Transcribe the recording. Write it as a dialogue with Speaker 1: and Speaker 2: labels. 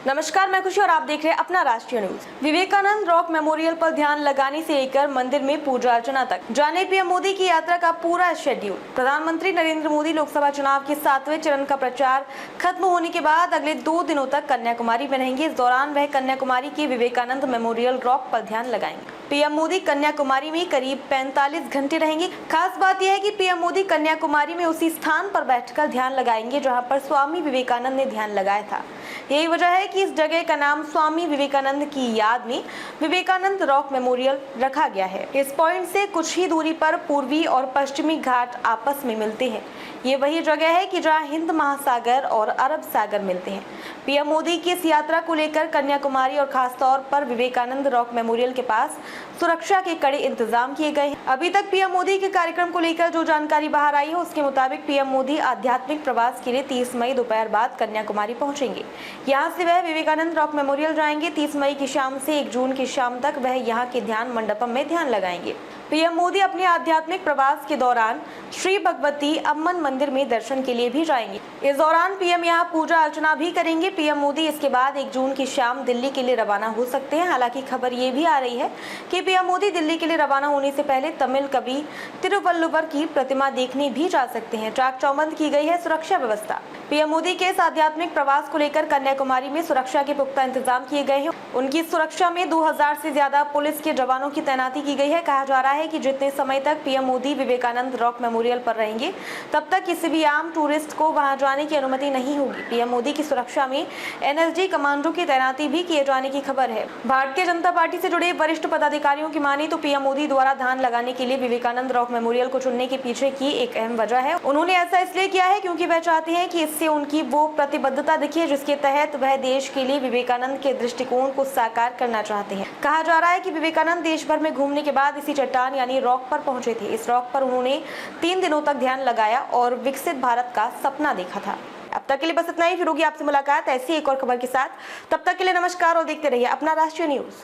Speaker 1: नमस्कार, मैं खुशी और आप देख रहे हैं अपना राष्ट्रीय न्यूज। विवेकानंद रॉक मेमोरियल पर ध्यान लगाने से लेकर मंदिर में पूजा अर्चना तक जाने पीएम मोदी की यात्रा का पूरा शेड्यूल। प्रधानमंत्री नरेंद्र मोदी लोकसभा चुनाव के 7वें चरण का प्रचार खत्म होने के बाद अगले 2 दिनों तक कन्याकुमारी में रहेंगे। इस दौरान वह कन्याकुमारी के विवेकानंद मेमोरियल रॉक पर ध्यान लगाएंगे। पीएम मोदी कन्याकुमारी में करीब 45 घंटे रहेंगे। खास बात यह है कि पीएम मोदी कन्याकुमारी में उसी स्थान पर बैठकर ध्यान लगाएंगे जहां पर स्वामी विवेकानंद ने ध्यान लगाया था। यही वजह है कि इस जगह का नाम स्वामी विवेकानंद की याद में विवेकानंद रॉक मेमोरियल रखा गया है। इस पॉइंट से कुछ ही दूरी पर पूर्वी और पश्चिमी घाट आपस में मिलते हैं। ये वही जगह है कि जहां हिंद महासागर और अरब सागर मिलते हैं। पीएम मोदी की इस यात्रा को लेकर कन्याकुमारी और खासतौर पर विवेकानंद रॉक मेमोरियल के पास सुरक्षा के कड़े इंतजाम किए गए हैं। अभी तक पीएम मोदी के कार्यक्रम को लेकर जो जानकारी बाहर आई है उसके मुताबिक पीएम मोदी आध्यात्मिक प्रवास के लिए 30 मई दोपहर बाद कन्याकुमारी पहुंचेंगे। यहाँ से वह विवेकानंद रॉक मेमोरियल जाएंगे। 30 मई की शाम से 1 जून की शाम तक वह यहाँ के ध्यान मंडपम में ध्यान लगाएंगे। पीएम मोदी अपने आध्यात्मिक प्रवास के दौरान श्री भगवती अम्मन मंदिर में दर्शन के लिए भी जाएंगे। इस दौरान पीएम यहाँ पूजा अर्चना भी करेंगे। पीएम मोदी इसके बाद 1 जून की शाम दिल्ली के लिए रवाना हो सकते हैं। हालांकि खबर ये भी आ रही है कि पीएम मोदी दिल्ली के लिए रवाना होने से पहले तमिल कवि तिरुवल्लुवर की प्रतिमा देखने भी जा सकते हैं। चाक चौबंद की गई है सुरक्षा व्यवस्था। पीएम मोदी के इस आध्यात्मिक प्रवास को लेकर कन्याकुमारी में सुरक्षा के पुख्ता इंतजाम किए गए हैं। उनकी सुरक्षा में 2000 से ज्यादा पुलिस के जवानों की तैनाती की गई है। कहा जा रहा है कि जितने समय तक PM Modi Vivekananda rock memorial पर रहेंगे तब तक किसी भी आम टूरिस्ट को वहां जाने की अनुमति नहीं होगी। पीएम मोदी की सुरक्षा में एनएसजी कमांडो की तैनाती भी किए जाने की खबर है। भारतीय जनता पार्टी से जुड़े वरिष्ठ पदाधिकारियों की माने तो पीएम मोदी द्वारा ध्यान लगाने के लिए विवेकानंद रॉक मेमोरियल को चुनने के पीछे की एक अहम वजह है। उन्होंने ऐसा इसलिए किया है क्योंकि वह चाहते हैं कि इससे उनकी वो प्रतिबद्धता दिखे जिसके तहत वह देश के लिए विवेकानंद के दृष्टिकोण को साकार करना चाहते हैं। कहा जा रहा है कि विवेकानंद देश भर में घूमने के बाद इसी चट्टान यानी रॉक पर पहुंचे थे। इस रॉक पर उन्होंने 3 दिनों तक ध्यान लगाया और विकसित भारत का सपना देखा था। अब तक के लिए बस इतना ही। फिर होगी आपसे मुलाकात ऐसी एक और खबर के साथ। तब तक के लिए नमस्कार और देखते रहिए अपना राष्ट्रीय न्यूज।